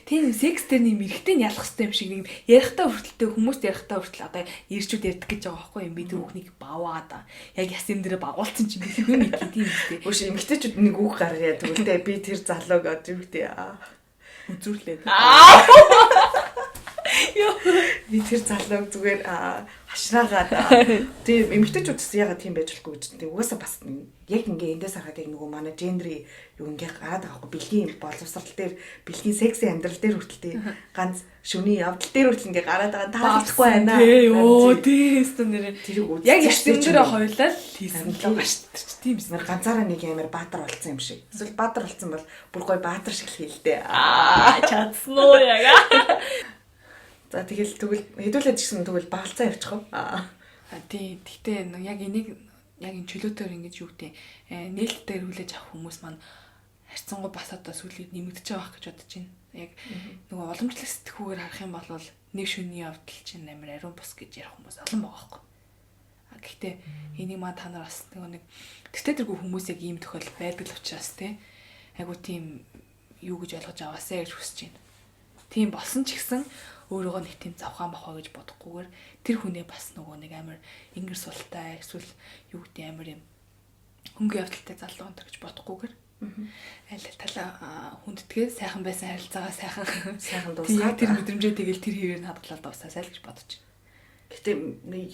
Тийм секстэй нэм эргэтэй нь ялах хэрэгтэй юм шиг нэг ярихтаа хүртэлтэй хүмүүст ярихтаа хүртэл одоо ирчүүд ярьдаг гэж байгаа байхгүй юм би тэр хүүхнийг баваад яг ясэм дээр багуулсан чинь би хүн нэг тийм үстэй. Өөш эмгтээчүүд нэг үг гаргая тэгвэл би тэр залууг одоо юу гэдэг үзүрлээд. Би тэр залууг зүгээр хашраагаад тийм эмэгтэйчүүд яагаад тийм байж болохгүй гэж тийм угаасаа бас яг ингээ эндээс харахад яг нөгөө манай гендри юу ингээ гараад байгаа хгүй бэлгийн боловсрал дээр бэлгийн секси амьдрал дээр хүртэл ганц шүний явдал дээр хүртэл ингээ гараад байгаа таалагдахгүй байна. Оо тийм нэр тэрийг үз. Яг ертөндөр хоёлаа хийсэн л байгаа шүү дээ. Тийм нэр ганцаараа нэг амар баатар болцсон юм шиг. Эсвэл баатар болцсон бол бүр гой баатар шиг л хийлдэ. Чадсан уу яга. За тэгэл хэдүүлээд гисэн тэгвэл багалцаа явчих уу? Тий, гэхдээ яг энийг яг энэ чөлөөтөөр ингэж юу гэдэг нээлттэй хүлээж авах хүмүүс маань харьцангуй бас одоо сүлийг нэмэгдэж байгаа гэж бодож байна. Яг нөгөө уламжлал сэтгүүгээр харах юм бол нэг шөнийн явдал чинь амар ариун бус гэж ярих хүмүүс олон байгаа байхгүй. Гэхдээ энийг маа та нар бас нэг тэгтээ тэргүй хүмүүс яг ийм тохиол байдаг л учраас те айгу тийм юу гэж ойлгож аваасаа гэж хүсэж байна. Тийм болсон ч гэсэн өөрөөгөө нэг тийм завхаан бахаа гэж бодохгүйгээр тэр хүнээ бас нөгөө нэг амар ингэр султай эсвэл юу гэдэг амар юм хөнгөн явдалтай залуу өнтер гэж бодохгүйгээр аль талаа хүндэтгээ сайхан байсан харилцаагаа сайхан дуусгаад тэр мэдрэмжээ тэгэл тэр хэвээр хадгалаад дуусаасай л гэж бодож байна. Гэтэ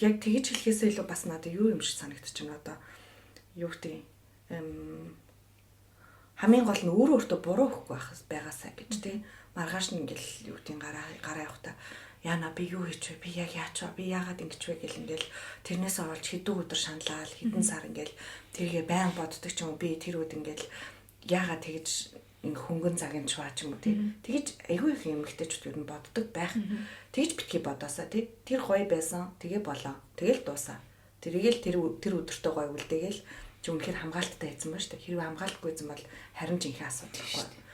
яг тэгж хэлхээсээ илүү бас надад юу юм шиг санагдчих юм одоо юу гэдэг хамгийн гол нь өөртөө буруу өгөхгүй байгаасаа гэж тий маргааш нь ингээл юу гэдэг гараа явахта яана би юу хийч вэ би яг яач вэ би яагаад ингэж вэ гэл ингээл тэрнээс олж хэдэн өдөр шаналал хэдэн сар ингээл тэргээ байн боддог ч юм уу би тэр үед ингээл яагаад тэгж хөнгөн цагийн чваа ч юм уу тий тэгж айгүй их эмэгтэйчүүд юу н боддог байх тэгж битгий бодоосаа тий тэр гоё байсан тэгээ болоо тэгэл дуусаа тэргээл тэр өдөртөө гоё үлдээгээл чи үнэхээр хамгаалттай хийсэн ба штэ хэрвээ хамгаалтгүй байсан бол харин ч инхээ асуудал байхгүй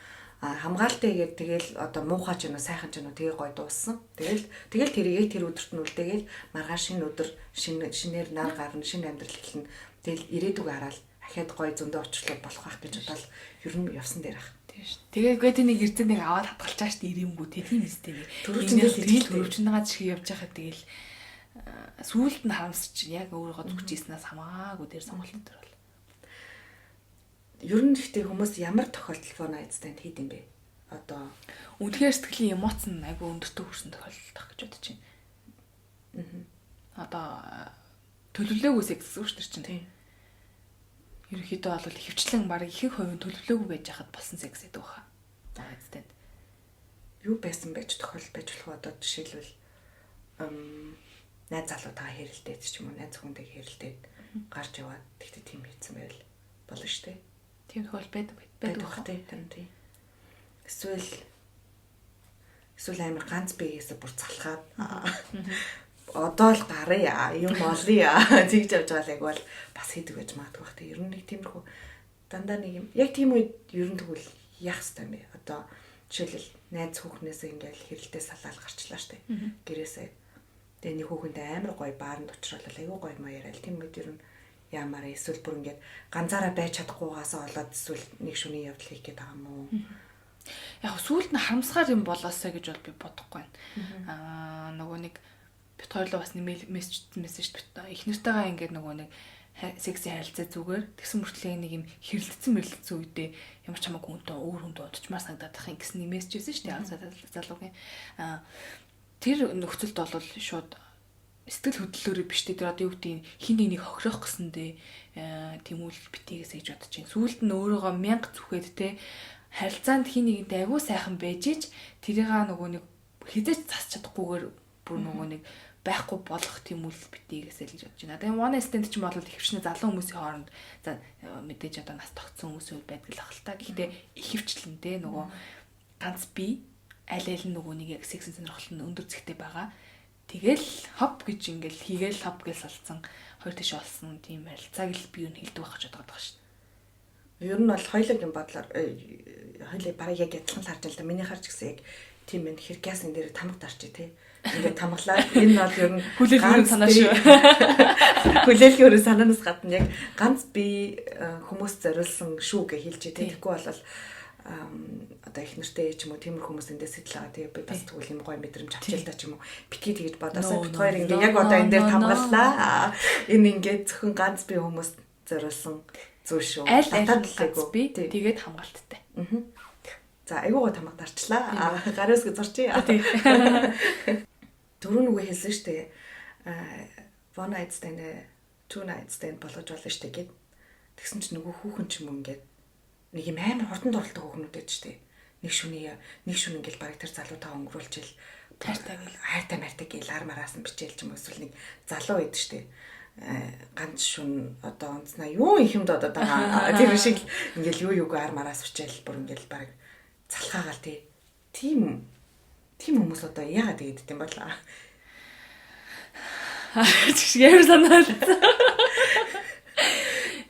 хамгаалтай гээд тэгэл одоо муухай ч юм уу сайхан ч юм уу тэгээ гоё дууссан тэгэл тэрийгээ тэр өдөрт нь үлдээгээл маргааш шинэ өдөр шинээр нар гарна шинэ амьдрал эхэлнэ тэгэл ирээдүг хараад ахаад гоё зөндөө очлоо болох байх гэж бодоод ер нь явсан дээр ах тийм шүү. Тэгээд нэг эрдэнэ нэг аваад хатгалчаа штэ ирэмгүй тийм үстэй нэг төрөвчнийгаа шиг явж байхад тэгэл сүүлд нь харамсч яг өөрийгөө зүгч ийснээс хамаагүй дээр сонголт төр бол ер нь ихтэй хүмүүс ямар тохиолдол фон айдстайнд хийд юм бэ? Одоо үнэхээр сэтгэлийн эмоц нь айгүй өндөртөө хүрсэн тохиолдол тах гэж бодож байна. Одоо төлөвлөөгүй секс шүү дээ чинь. Тийм. Ерөнхийдөө бол хөвчлэн баг ихэнх хувийн төлөвлөөгүй байж хахад болсон секс гэдэг баха. Айдстайнд. Юу байсан байж тохиолдол байж болох одоо жишээлбэл найз залуутайгаа хэрэлдээд ч юм уу найз хүнтэй хэрэлдээд гарч яваад тэгтээ тийм хийсэн байвал болно шүү дээ. Тийм тохиол байдаг бах тийм. Эсвэл амар ганц биеэсээ бүр залхаад одоо л гараа юм олъё зигж авч байгаа яг бол бас хийдэг байж магадгүй бах тийм. Ер нь нэг тиймэрхүү дандаа нэг юм яг тийм үед ер нь тэгвэл яах ёстой юм бэ? Одоо жишээлбэл найз хүүхнээсээ ингээл хэрэлдээ салаал гарчлаа штэ. Гэрээсээ тэгээ нэг хүүхэнтэй амар гоё баарнд очролол айгүй гоё маяг яриад тийм үед ер нь яамаар эсвэл бүр ингээд ганцаараа байж чадахгүйгаасаа болоод эсвэл нэг шөнийн явдал хийх гээд байгаа юм уу? Яг сүүлд нь харамсгаар юм болоосаа гэж бол би бодохгүй байна. Нөгөө нэг бит хоёрлоо бас мессеж их нартайгаа ингээд нөгөө нэг секси харилцаа зүгээр тэгсэн мөртлөө нэг юм хэрэлдсэн үедээ ямар ч хамаагүй хүнтэй өөр хүнд удажмаар санагдаад тах юм гэсэн нэг мессеж байсан шүү дээ. Залуугийн тэр нөхцөлд бол шууд сэтгэл хөдлөлөөрөө биш дээ. Тэр одоо юу гэдэг хин нэг хохирох гэсэндээ тийм үйл битгийгээс гэж бодож байна. Сүүлд нь өөрөөгөө 1000 зүхэд те харилцаанд хин нэгэнтэй агуу сайхан байж ич тэрийг нөгөө нэг хизээч засч чадахгүйгээр бүр нөгөө нэг байхгүй болох тийм үйл битгийгээс л гэж бодож байна. Тэгээ one stand ч юм бол ихэвчлэн залуу хүмүүсийн хооронд за мэдээж одоо нас тогтсон хүмүүс байдаг л ахaltaа. Гэхдээ ихэвчлэн те нөгөө ганц би аль нь нөгөө нэг яг секс сонирхол нь өндөр зэгтэй байгаа. Тэгэл хоп гэж ингээл хийгээл хоп гэж салцсан хоёр тийш олсон тийм харилцааг л би юу хэлдэг байх гэж бодоод байгаа шүү дээ. Ер нь бол хоёулын бодлоор хоёулаа бараг яг адилхан л харж байна л да. Миний харж гисэн яг тийм байна. Хэргээс энэ дээр тамга дарчи тий. Ингээд тамглаа. Энэ бол ер нь хүлээлгүүрийн санаа шүү. Хүлээлгүүрийн санаанаас гадна яг ганц би хүмүүс зориулсан шүү гэж хэлж тий. Тэгэхгүй бол одоо их нэртэй ч юм уу тиймэр хүмүүс эндээс сэтэл байгаа. Тэгээ би бас тэгвэл юм гоё мэдрэмж авчил та ч юм уу. Битгий тэгэж бодосоо бит хоёр ингээ яг одоо энэ дээр тамгаллаа. Энэ ингээ зөвхөн ганц би хүмүүс зориулсан зүйл шүү. Ганц би тэгээд хамгаалттай. За айгуугаа тамга дарчлаа. Гараас гэж зурчи. Дөрөв нүгэ хэлсэн шүү дээ. One night stand, two night stand болгож болно шүү дээ гэд. Тэгсэн чинь нөгөө хүүхэн ч юм уу ингээд нэг юм амар хурдан дуралдаг хүүхнүүд байж штэ. Нэг шүн ингээл бараг тэр залуутаа өнгөрүүлж ил хайртай мартай гэл армараас нь бичээл ч юм уу эсвэл нэг залуу байд штэ. Ганц шүн одоо онцнаа юу их юмд одоо байгаа. Тэр шиг ингээл юу армараас бичээл бүр ингээл бараг залхаагаал тий. Тийм хүмүүс одоо яагаад тэгээд юм бол Ямар санаа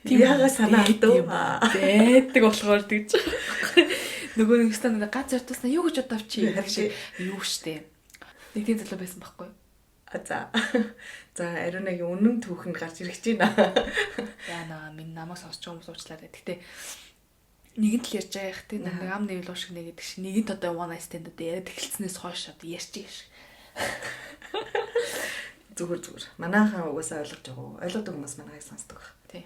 яага санаа алдав. Байдаг болохоор тэгж. Нөгөө нэг стандарт гац ортоснаа юу гэж бодовч юу штэ. Нэг тийм залуу байсан байхгүй. За. За ариунагийн үнэн түүхэнд гарч ирэх гэж байна. Яна минь намайг сонсч байгаа хүмүүс уучлаарай. Гэтэ нэгэн л ярьж байгаа их тийм нэг ам нэвэл уушиг нэг гэдэг шиг нэгэнт одоо one night stand одоо яриад эхэлснээс хойш одоо ярьж байгаа шиг. Зүгээр. Манайхан угаасаа ойлгож байгаа. Ойлгодог хүмүүс манайхыг сонсдог баг. Тий.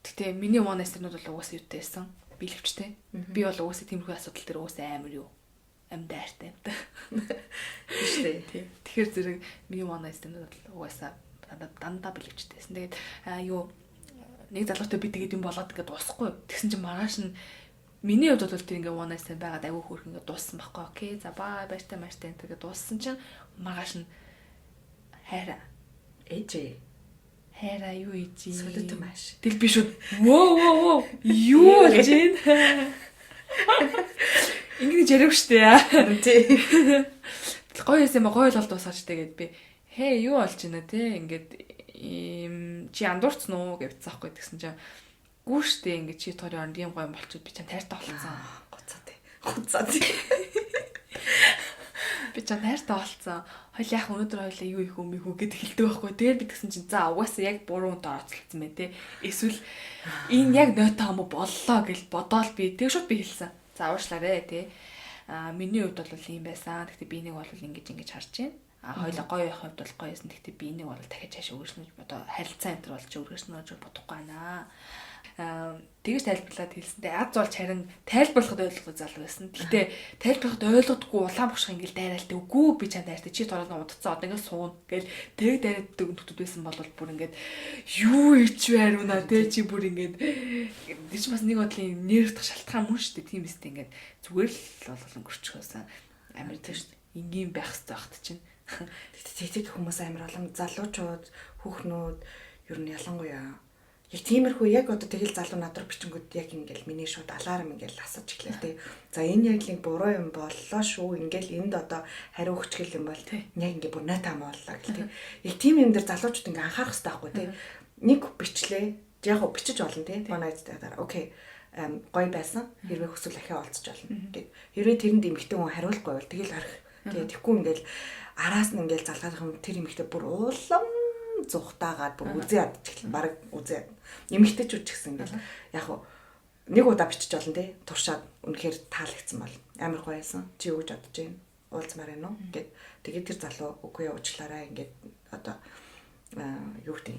Гэтэ миний one night stand-ууд бол угаасаа юутай байсан. Билвчтэй. Би бол угаасаа тиймэрхүү асуудал дээр угаасаа амар юу амдаартай. Биш үү? Тий. Тэгэхээр зэрэг миний one night stand-ууд бол угаасаа дандаа билвчтэйсэн. Тэгээд юу нэг залуутай би тэгээд юм болоод ингээд дуусахгүй. Тэгсэн чинь маргааш нь миний хувьд бол тэр ингээд one night stand байгаад аягүй хөөрхөн ингээд дууссан байхгүй. Окей. За баяртай тэгээд дууссан чинь маргааш нь хайраа. Ээжээ. Хайраа юу ийжи. Солиот маш. Тэл би шууд воо юу болж байна? Ингэж яриав штэ яа. Тий. Гоё юм гоё л дуусаач тэгээд би хээ юу болж байна те ингээд чи андуурцсан уу гэвцсэн байхгүй тэгсэн чинь гүү штэ ингээд чи тори оронд юм гоё болчиход би чам тайртай болцсон. Гоцоо тий. Би чам тайртай болцсон. Хойл яах өнөөдөр хойлоо юу их өмийхүү гэд хэлдэг байхгүй. Тэгээд би тэгсэн чинь за угаасаа яг буруу унтаа орцолцсон мэ те. Эсвэл энэ яг нойтоо юм боллоо гэж бодоол би тэг шууд би хэлсэн. За уушлаарэ те. Миний хувьд бол ийм байсан. Гэхдээ би нэг бол ингэж харж байна. Хойлоо гоё явах хувьд бол гоё байсан. Гэхдээ би нэг бол дахиад цааш өргөснөж бодоо харилцаа энэ төр болж өргөснөж бодохгүй байна. Тэгэж тайлбарлаад хэлсэнтэй аз болж харин тайлбарлахад ойлгохгүй залуу байсан. Гэхдээ тайлбарлахад ойлгодоггүй улаан бушх ингээл дайралтай үгүй би чанд дайртай чи тороо удацсан одоо ингээд суун гэл тэг дайраад нөтөд байсан бол бүр ингээд юу ич байруна тэ чи бүр ингээд тийч бас нэг бодлын нэрвдэх шалтгаан мөн шүү дээ тийм эстэй ингээд зүгээр л болон гөрчихөөсөн амар тийм шүү дээ ингийн байх хэрэгтэй багт чинь тэг хүмүүс амар олон залуучууд хүүхнүүд ер нь ялангуяа яг тиймэрхүү яг одоо тэгэл залуу надруу бичингүүд яг ингээл миний шууд алаарм ингээл асууж эхлэв тий. За энэ яг л буруу юм боллоо шүү. Ингээл энд одоо хариу өгч гэл юм бол яг ингээ бүр натаа мооллоо гэл тий. Яг тийм юм дээр залуучууд ингээ анхаарах хэрэгтэй байхгүй тий. Нэг бичлээ. Яг го бичиж болно тий. Манай эцтэй дараа. Окей. Гоё байсан. Хэрвээ хүсвэл ахиа олцож болно. Гэт. Хэрвээ тэрэнд эмэгтэй хүн хариулахгүй бол тэгэл арих. Тэгээ тэггүй ингээл араас нь ингээл залгаах юм тэр эмэгтэй бүр улам зүхтаагаад бүр үзээ ядчих баг үзээ эмэгтэйчүүд ч гэсэн ингээл яг хуу нэг удаа бичиж болно тий туршаад үнэхээр таалагдсан бол амар гоё байсан чи юу гэж бодож байна уулзмаар байна уу гэд тэгээд тэр залуу үгүй уучлаарай ингээд одоо юу гэдэг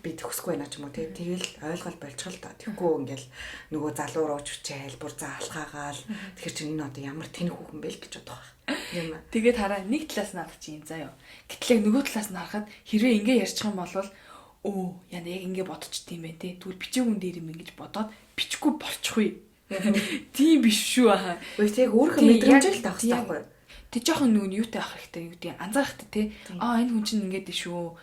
би төгсөхгүй байна ч юм уу тий тэгэл ойлгол болчихвол та тэггүй ингээл нөгөө залуу руу ч хүчээл бүр заалхаагаал тэгэхээр чи энэ одоо ямар тэнх хүүхэн бэ л гэж бодох юм. Тэгээд хараа нэг талаас нь харах чинь заяа. Гэтэл яг нөгөө талаас нь харахад хэрвээ ингэ ярьчих юм бол яна яг ингэ бодчих тийм байх тий. Тэгвэл бичээгүй дээр юм ингэж бодоод бичихгүй болчихгүй. Тийм биш шүү аа. Үгүй яг өөрийнхөө мэдрэмжээ л таах хэрэгтэй байхгүй. Тэг жоохон нөгөө юутай авах хэрэгтэй юу гэдэг анзаарах хэрэгтэй тий. Энэ хүн чинь ингэдэж шүү.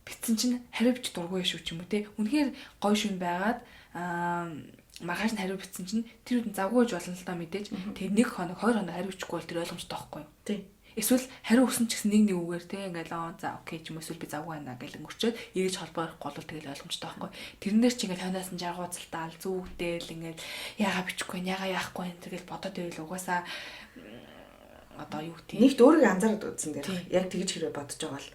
Битсэн чинь хариу бич дургүй шүү ч юм уу тий. Үнэхээр гоё шүн байгаад маргааш нь хариу битсэн чинь тэр үед завгүй болж болно л та мэдээж. Тэгээ нэг хоног 2 хоног хариу бичихгүй бол тэр ойлгомжтой байхгүй юу? Тий. Эсвэл хариу өгсөн ч гэсэн нэг үгээр тий ингээл за окей ч юм эсвэл би завгүй байна гэл өнгөрчөөд эргэж холбоо орохгүй бол тэгэл ойлгомжтой байхгүй юу? Тэрнээс чи ингээл хойноос нь жаргууцалтаал зүгдэл ингээл яага бичихгүй яага яахгүй тэгэл бодоод байвал угаасаа одоо юу тий. Нэгт өөрийгөө анзаараад үзсэн дээр яг тэгж хэрэг бодож байгаа бол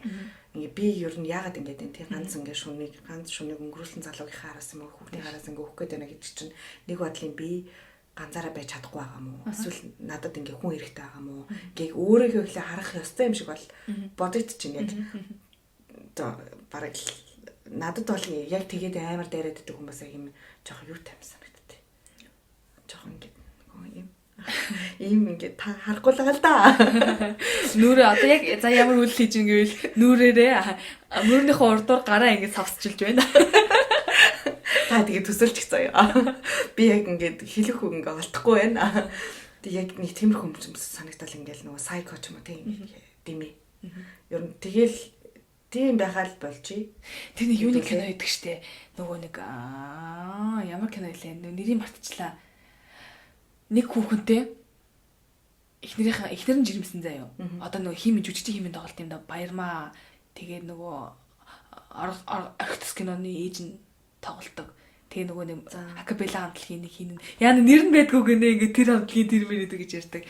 ингээ би ер нь яагаад ингэж энэ тий ганц шүнийг өнгөрүүлсэн залуугийнхаа араас юм уу хүүхдийн араас ингээ өгөх гээд байна гэдэг чинь нэг бодлын би ганцаараа байж чадахгүй байгаа мó эсвэл надад ингээ хүн хэрэгтэй байгаа мó гээг өөрийнхөө ихлэ харах ёстой юм шиг бол бодогдчих ингээд одоо бараг надад бол яг тэгээд амар дайраад идэх хүмүүс яг юм жоохон юу таймсан гэдэг. Жоохон ингээд ийм ингээд та харахгүй л байгаа л да. Нүрээ одоо яг за ямар үйл хийж ин гэвэл нүрээрээ мөрнийхөө урдуур гараа ингээд савсчилж байна. Та тэгээ төсөлчих заяа. Би яг ингээд хэлэх үг ингээд олдохгүй байна. Тэг яг нэг тиймэрхүү юм санагдал ингээд нөгөө сайко ч юм уу тийм дими. Ер нь тэгэл тийм байхаа л болчих. Тэр нэг юуны кино гэдэг штэ. Нөгөө нэг ямар кино илээ нэрийг мартчихлаа. Нэг хүүхэнтэй эхнэр нь жирэмсэн заяа. Одоо нөгөө химэн жүжигчдийн химэн тоглолт юм да баярмаа. Тэгээд нөгөө орхитс киноны ээж нь тоглолдог. Тэгээ нөгөө нэг акапелла хамтлагийн нэг хин яа нэр нь байдгүй гэнэ ингээ тэр хамтлагийн тэр мэрээд гэж ярьдаг.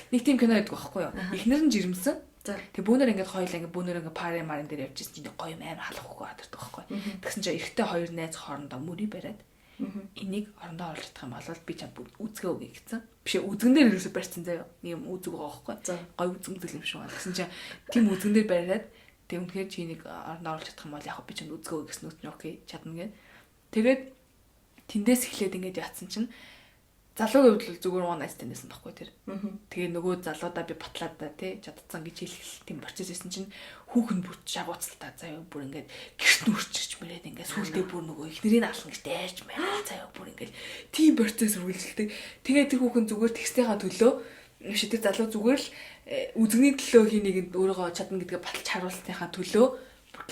Нэг тийм кино байдаг байхгүй юу? Эхнэр нь жирэмсэн. Тэг бүүнөр ингээд хоёул ингээд бүүнөр ингээд пари марын дээр явж ирсэн чинь гоё амар халахгүй гадардаг байхгүй. Тэгсэн чинь эрэгтэй хоёр найз хоорондоо мөрий бариад энийг орондоо оруулж чадах юм бол би чамд үзгээ өгье гэсэн. Биш үзгэн дээр ерөөсө барьсан заяа. Ийм үзэг байгаа байхгүй. Гоё үзэгдэл юм шиг байна. Тэгсэн чинь тийм үзгэн дээр бариад тэг үнэхээр чи энийг орондоо оруулж чадах юм бол яг би чамд үзгээ өгье гэсэн үг нь окей чадна гэд. Тэгээд тэндээс эхлээд ингээд яатсан чинь залуугийн хувьд зүгээр one night stand байсан байхгүй тэр. Тэгээ нөгөө залуудаа би батлаад да тий чадцсан гэж хэлэх тийм процесс байсан чинь хүүхэн бүр шагууцалтаа заяа бүр ингээд гэрт нүрчиж мөрөөд ингээд сүултээ бүр нөгөө ихнэрийн алан гэж дайрч маяг заяа бүр ингээд тийм процесс үргэлжилдэг. Тэгээ тэр хүүхэн зүгээр текстийнхаа төлөө биш тэр залуу зүгээр л үзэгний төлөө хий нэгэнд өөрийгөө чадна гэдгээ баталж харуулсныхаа төлөө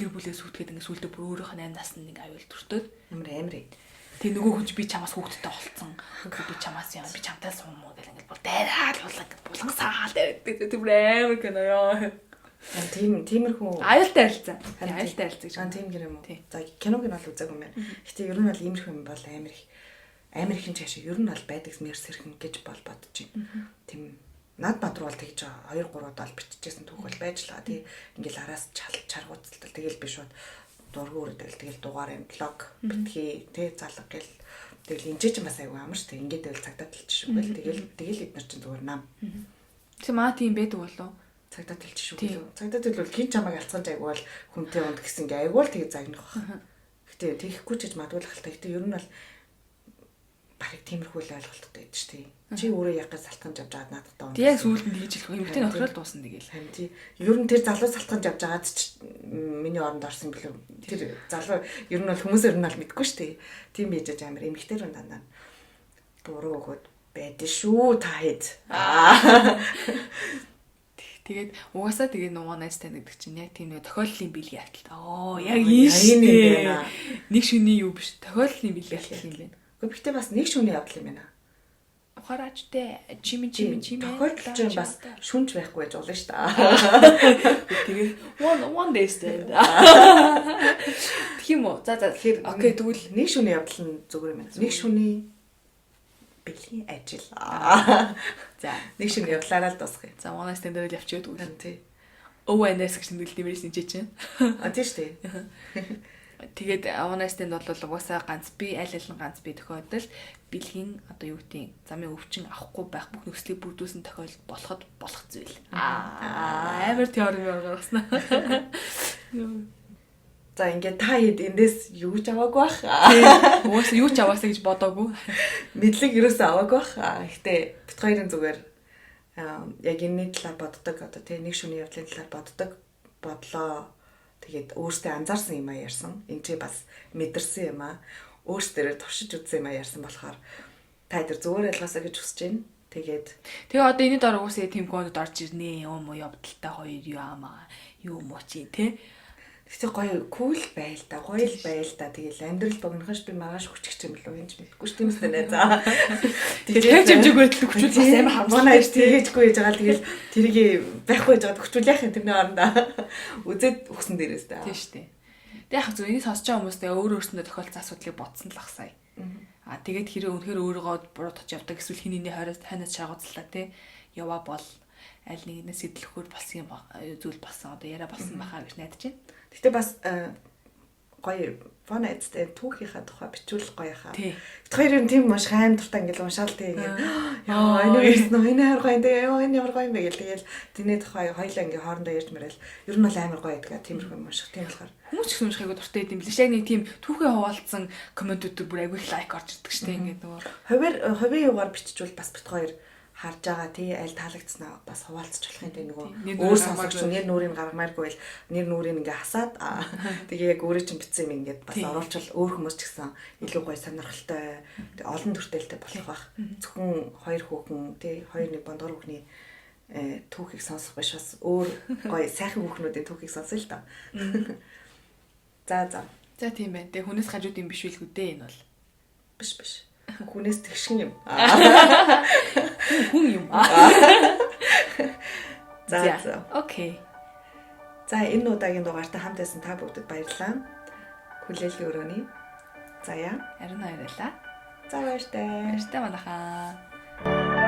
гэр бүлээ сүйтгээд ингээд сүултээ бүр өөрийнхөө 8 насны нэг аюул төртөөд амар. Тэгээ нөгөө хүн би чамаас хүүхдтэй болцсон. Би чамаас яа би чамтай суум уу гэл ингээд бүр дайраад булгасаал дайрдаг. Тэр амар кино ёо. Тиймэрхүү аюултай харилцаа. Аюултай харилцаа гэж. Тийм гэр юм уу? За киног нь бол үзээгүй юм байна. Гэтэ ер нь бол иймэрхүү юм бол амар их чаашаа ер нь бол байдаг мэрс хэрхэн гэж бол бодож байна. Тийм над бадруу бол тэгж 2 3 удаа биччихсэн түүх бол байж л байгаа. Тий ингээл араас чаргууцтал тэгэл би шууд дургуур тэгэл дугаарын блог битгий тий залга гэл тэгэл энэ ч бас аягүй амар ш. Ингээд байвал цагдаа тэлчих шүү гэл тэгэл эднэр чинь зүгээр нам. Тэг маа тийм байдаг болов цагдаа тэлчих шүү гэлөө. Цагдаа тэлвэл хин чамайг алцгаж айгүй бол хүнтэй унд гэсэн ингээ айгүй л тэгээ загнах баг. Гэтэ тэгэхгүй ч гэж мадуулах л та. Гэтэ ер нь бол барыг тиймэрхүү л ойлголттой байдаг ш. Тий. Чи өөрөө яг гэж салтган авч аваад надад доо. Яг сүүлд нь хийж хэлэх юм. Эмэгтэй нөхрөл дуусна тэгээл. Харин тий. Ер нь тэр залуу салтган авч аваад ч миний оронд орсон билүү. Тэр залуу ер нь бол хүмүүс ер нь бол мэдгүй ш. Тий. Тийм байж амар эмэгтэй рүү дандаа буруу өгöd байдэн шүү та хэд. Тэгээд угаасаа тэгээ нөгөө найз танигддаг чинь яг тийм нэг тохиолдлын бэлгийн алтал. Яг энэ шүү. Нэг шүний юу биш. Тохиолдлын бэлгийн алтал юм байна. Гэхдээ бас нэг шүний явдал юм байна. Ухараачтай чими тохиолдол чинь бас шүнж байхгүй байж болно шүү дээ. Тэгээд one day stand. Тийм үү. За тэгэхээр окей тэгвэл нэг шүний явдал нь зүгээр юм байна. Нэг шүний бэлгийн ажил. За нэг шүний явдлаараа л дуусгая. За one night stand дээр л явчихъя тэгвэл. Тий. ONS гэж нэлдэмэрс нэж чинь. Тийм шүү дээ. Тэгээд one night stand бол угаасаа ганц би аль аль нь ганц би тохиолдолд бэлгийн одоо юу гэдгийг замын өвчин авахгүй байх бүх нөхцөлийг бүрдүүлсэн тохиолдол болоход болох зүйл. Амар теорем гаргаснаа. За ингээд та хэд эндээс юу ч аваагүй бах. Угаасаа юу ч аваасаа гэж бодоогүй. Мэдлэг юусоо аваагүй бах. Гэтэ бит хоёрын зүгээр яг энэ талаар боддог одоо тий нэг шүний явдлын талаар боддог бодлоо. Тэгээд өөртөө анзаарсан юм а ярьсан. Энд чи бас мэдэрсэн юм а. Өөртөө туршиж үзсэн юм а ярьсан болохоор та тэр зүгээр ялгаасаа гэж хүсэж байна. Тэгээ одоо энэ дор уусаа тийм кодод орж ирнэ. Юм уу явдалтай хоёр юу амаа. Юу муу чи тий. Гэтэ гоё кул байл та. Гоё л байл та. Тэгээл амьдрал богинохш би маргааш хүччих юм болов энэ ч мэдгүй ш тиймээс нэ. За. Тэгээд хэмжээгөө хүчүүл бас амар хамгаалаа ш тэгээжгүй яж байгаа. Тэгээл тэрийг байхгүй яж байгаа хүчүүл яах юм тэрний орондоо. Үзээд өгсөн дээрээс та. Тийм штэ. Тэг яг зөв энийг сонсож байгаа хүмүүстээ өөр өөрсөндөө тохиолдсон асуудлыг бодсон л ах сая. Тэгээд хэрэг үнэхээр өөрийгөө буруутгаж явдаг эсвэл хинийний ханаас шаагууцлаа тий. Яваа бол аль нэгнээс сэтлэхөр болсон юм зүйл болсон одоо яриа болсон бахаа гэж найдаж байна. Гэтэ бас гоё one night stand түүхийнхаа тухай бичүүл гоё хаа. Бид хоёр нь тийм маш хайм дуртай ингээл уншаал тий ингээд яа энэ ирсэн үү энэ хар гоё энэ ямар гоё юм бэ гэл тэгэл тэний тухай хоёлаа ингээ хоорондоо ярьж мэрэл ер нь бол амар гоё гэдэг тиймэрхүү юм шиг тийм болохоор хүмүүс ч уншихыг дуртай юм билээ. Яг нэг тийм түүхээ хуваалцсан комментүүд бүр айгүй их лайк орж ирдэг штэ ингээд нөгөө хувийн югаар биччихвэл бас бит хоёр харж байгаа тий аль таалагдсанаа бас хуваалцах болох юм тий нөгөө өөр сонсогч нэр нүрийг гаргамааргүй л нэр нүрийг ингээ хасаад тэгээ яг өөрөө чинь бичсэн юм ингээд бас оруулчвал өөр хүмүүс ч гэсэн илүү гоё сонирхолтой олон төрөлтэй болох бах зөвхөн хоёр хүүхэн тий хоёр нэг бондор хүүхний түүхийг сонсох биш бас өөр гоё сайхан хүүхнүүдийн түүхийг сонсъё л та. За тийм байна. Тэгээ хүнээс хажууд юм биш үлгүү дээ энэ бол. Биш. Хүнээс тэгшин юм. Хүн юм. За. Окей. За энэ удаагийн дугаартаа хамт байсан та бүгдэд баярлалаа. Хүлээлгийн өрөөний. За яа. Ариун баярлалаа. За баяртай. Баяртай манайхаа.